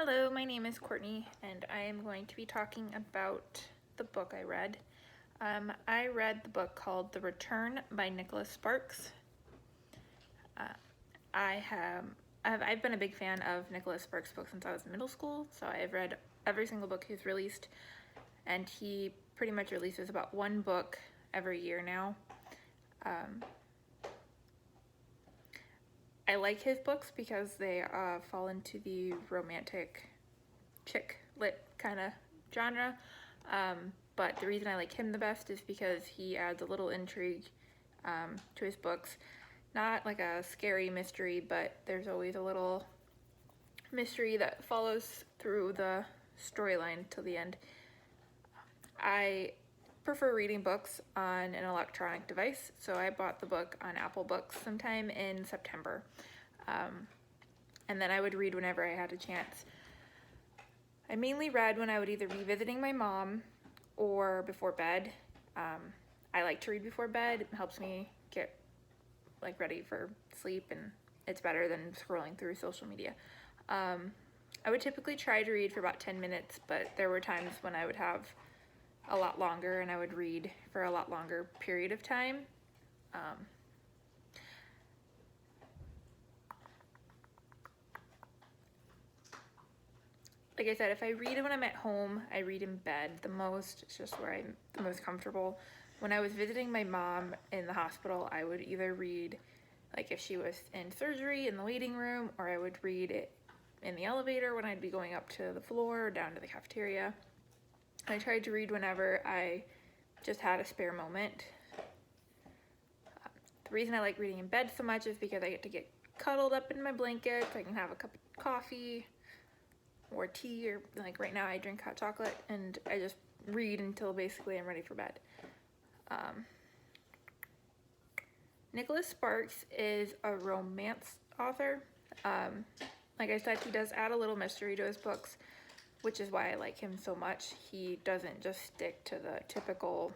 Hello, my name is Courtney, and I am going to be talking about the book I read. I read the book called The Return by Nicholas Sparks. I've been a big fan of Nicholas Sparks' books since I was in middle school, so I've read every single book he's released, and he pretty much releases about one book every year now. I like his books because they fall into the romantic chick lit kind of genre, but the reason I like him the best is because he adds a little intrigue to his books. Not like a scary mystery, but there's always a little mystery that follows through the storyline till the end. I prefer reading books on an electronic device, so I bought the book on Apple Books sometime in September. And then I would read whenever I had a chance. I mainly read when I would either be visiting my mom or before bed. I like to read before bed. It helps me get ready for sleep, and it's better than scrolling through social media. I would typically try to read for about 10 minutes, but there were times when I would have a lot longer and I would read for a lot longer period of time. Like I said, if I read when I'm at home, I read in bed the most. It's just where I'm the most comfortable. When I was visiting my mom in the hospital, I would either read if she was in surgery in the waiting room, or I would read it in the elevator when I'd be going up to the floor or down to the cafeteria. I tried to read whenever I just had a spare moment. The reason I like reading in bed so much is because I get to get cuddled up in my blanket. I can have a cup of coffee or tea, or right now I drink hot chocolate, and I just read until basically I'm ready for bed. Nicholas Sparks is a romance author. Like I said, he does add a little mystery to his books, which is why I like him so much. He doesn't just stick to the typical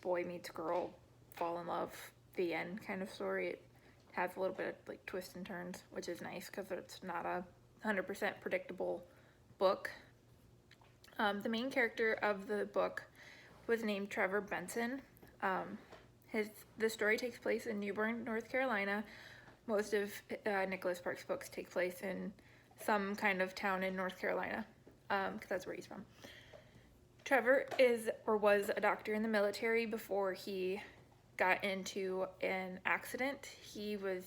boy meets girl, fall in love, the end kind of story. It has a little bit of twists and turns, which is nice because it's not a 100% predictable book. The main character of the book was named Trevor Benson. The story takes place in New Bern, North Carolina. Most of Nicholas Sparks' books take place in some kind of town in North Carolina, because that's where he's from. Trevor was a doctor in the military before he got into an accident. He was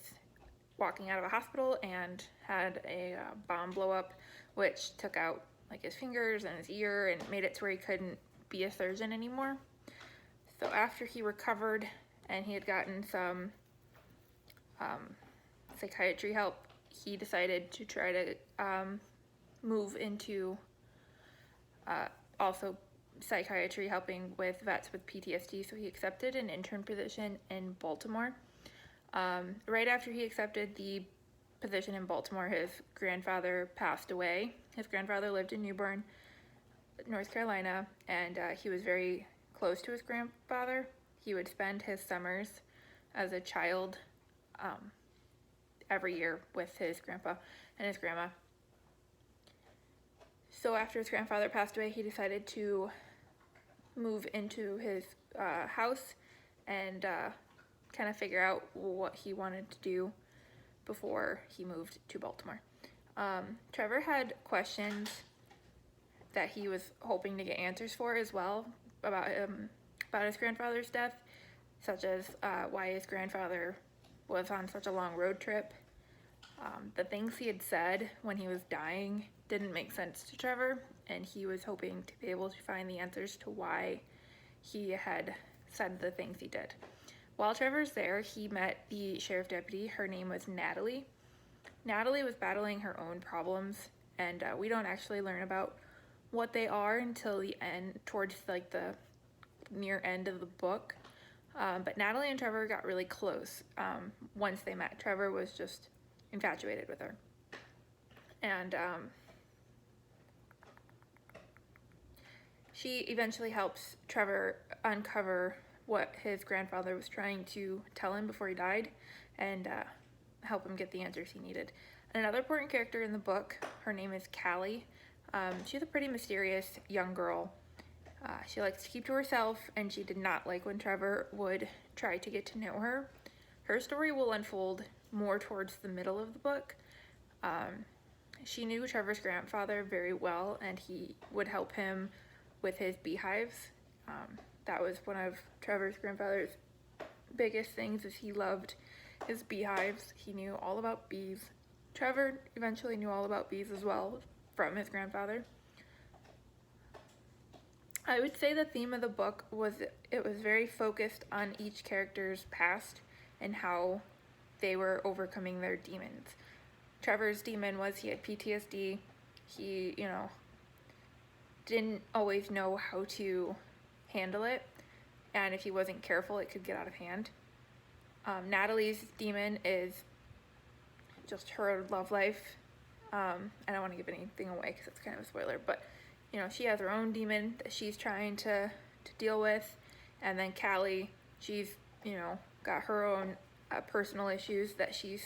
walking out of a hospital and had a bomb blow up, which took out his fingers and his ear and made it to where he couldn't be a surgeon anymore. So after he recovered and he had gotten some psychiatry help, he decided to try to move into also psychiatry, helping with vets with PTSD. So he accepted an intern position in Baltimore. Right after he accepted the position in Baltimore, his grandfather passed away. His grandfather lived in New Bern, North Carolina, and he was very close to his grandfather. He would spend his summers as a child every year with his grandpa and his grandma. So after his grandfather passed away, he decided to move into his house and kind of figure out what he wanted to do before he moved to Baltimore. Trevor had questions that he was hoping to get answers for as well about his grandfather's death, such as why his grandfather was on such a long road trip. The things he had said when he was dying didn't make sense to Trevor, and he was hoping to be able to find the answers to why he had said the things he did. While Trevor's there, he met the sheriff deputy. Her name was Natalie. Natalie was battling her own problems, and we don't actually learn about what they are until the end, towards the near end of the book. But Natalie and Trevor got really close once they met. Trevor was just infatuated with her. And she eventually helps Trevor uncover what his grandfather was trying to tell him before he died, and help him get the answers he needed. And another important character in the book Her name is Callie. She's a pretty mysterious young girl. She likes to keep to herself, and she did not like when Trevor would try to get to know her. Her story will unfold more towards the middle of the book. She knew Trevor's grandfather very well, and he would help him with his beehives. That was one of Trevor's grandfather's biggest things, is he loved his beehives. He knew all about bees. Trevor eventually knew all about bees as well from his grandfather. I would say the theme of the book was very focused on each character's past and how they were overcoming their demons. Trevor's demon was he had PTSD. He, didn't always know how to handle it, and if he wasn't careful, it could get out of hand. Natalie's demon is just her love life. I don't want to give anything away because it's kind of a spoiler, but she has her own demon that she's trying to deal with. And then Callie, she's got her own personal issues that she's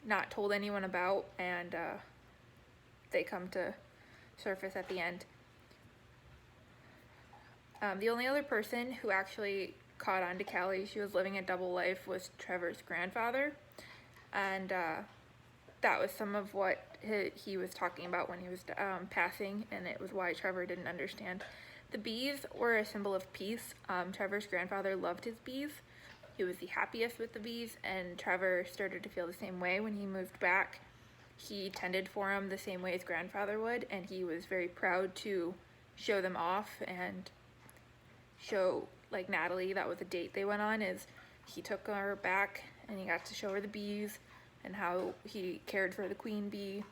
not told anyone about, and they come to surface at the end. The only other person who actually caught on to Callie, she was living a double life, was Trevor's grandfather. And that was some of what he was talking about when he was passing, and it was why Trevor didn't understand. The bees were a symbol of peace. Trevor's grandfather loved his bees. He was the happiest with the bees, and Trevor started to feel the same way when he moved back. He tended for them the same way his grandfather would, and he was very proud to show them off and show, like Natalie, that was a date they went on, is he took her back and he got to show her the bees and how he cared for the queen bee.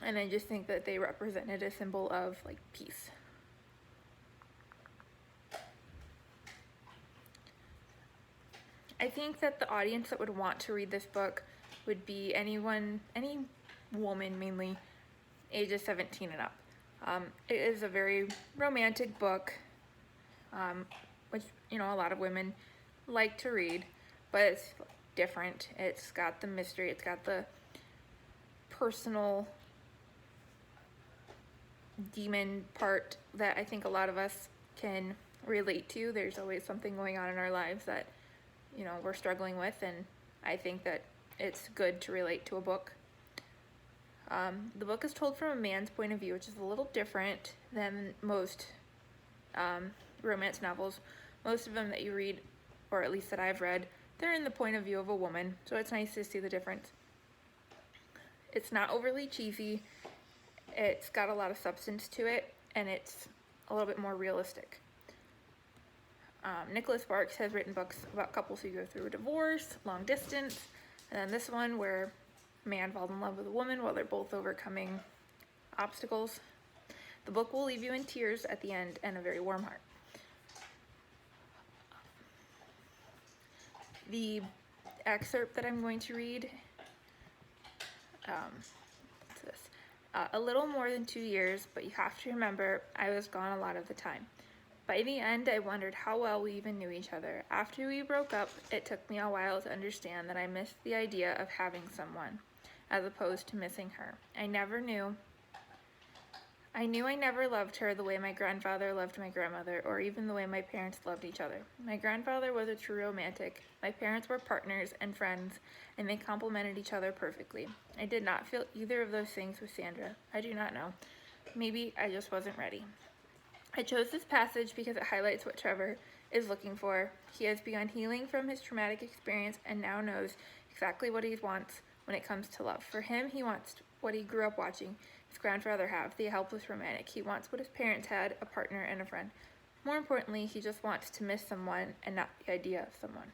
And I just think that they represented a symbol of like peace. I think that the audience that would want to read this book would be any woman, mainly ages 17 and up. It is a very romantic book, which a lot of women like to read, but it's different. It's got the mystery, it's got the personal demon part that I think a lot of us can relate to. There's always something going on in our lives that we're struggling with, and I think that it's good to relate to a book. The book is told from a man's point of view, which is a little different than most romance novels. Most of them that you read, or at least that I've read, they're in the point of view of a woman, so it's nice to see the difference. It's not overly cheesy, it's got a lot of substance to it, and it's a little bit more realistic. Nicholas Sparks has written books about couples who go through a divorce, long distance, and then this one where a man falls in love with a woman while they're both overcoming obstacles. The book will leave you in tears at the end and a very warm heart. The excerpt that I'm going to read, what's this? A little more than 2 years, but you have to remember I was gone a lot of the time. By the end, I wondered how well we even knew each other. After we broke up, it took me a while to understand that I missed the idea of having someone, as opposed to missing her. I knew I never loved her the way my grandfather loved my grandmother, or even the way my parents loved each other. My grandfather was a true romantic. My parents were partners and friends, and they complemented each other perfectly. I did not feel either of those things with Sandra. I do not know. Maybe I just wasn't ready. I chose this passage because it highlights what Trevor is looking for. He has begun healing from his traumatic experience and now knows exactly what he wants when it comes to love. For him, he wants what he grew up watching his grandfather have, the helpless romantic. He wants what his parents had, a partner and a friend. More importantly, he just wants to miss someone and not the idea of someone.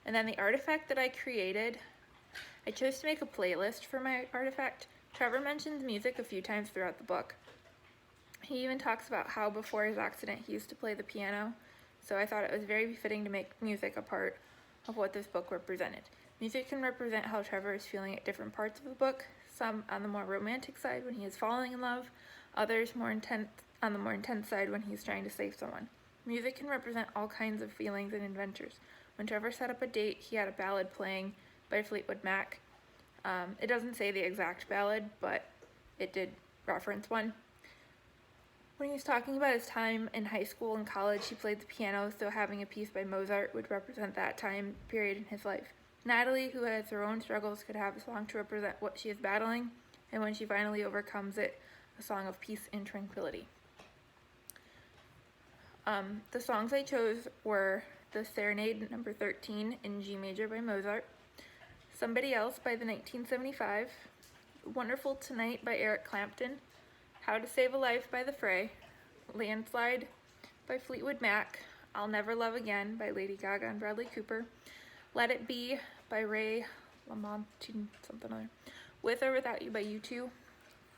And then the artifact that I created, I chose to make a playlist for my artifact. Trevor mentions music a few times throughout the book. He even talks about how before his accident he used to play the piano, so I thought it was very befitting to make music a part of what this book represented. Music can represent how Trevor is feeling at different parts of the book, some on the more romantic side when he is falling in love, others on the more intense side when he's trying to save someone. Music can represent all kinds of feelings and adventures. When Trevor set up a date, he had a ballad playing by Fleetwood Mac. It doesn't say the exact ballad, but it did reference one. When he was talking about his time in high school and college, he played the piano, so having a piece by Mozart would represent that time period in his life. Natalie, who has her own struggles, could have a song to represent what she is battling, and when she finally overcomes it, a song of peace and tranquility. The songs I chose were the Serenade No. 13 in G major by Mozart, Somebody Else by the 1975, Wonderful Tonight by Eric Clapton, How to Save a Life by The Fray, Landslide by Fleetwood Mac, I'll Never Love Again by Lady Gaga and Bradley Cooper, Let It Be by Ray LaMontagne, something other, With or Without You by U2,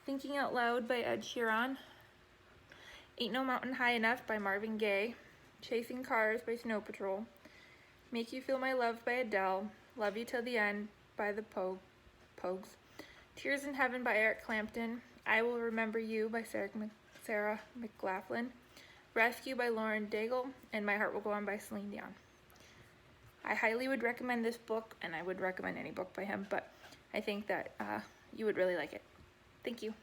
Thinking Out Loud by Ed Sheeran, Ain't No Mountain High Enough by Marvin Gaye, Chasing Cars by Snow Patrol, Make You Feel My Love by Adele, Love You Till the End by the Pogues, Tears in Heaven by Eric Clapton, I Will Remember You by Sarah McLachlan, Rescue by Lauren Daigle, and My Heart Will Go On by Celine Dion. I highly would recommend this book, and I would recommend any book by him, but I think that you would really like it. Thank you.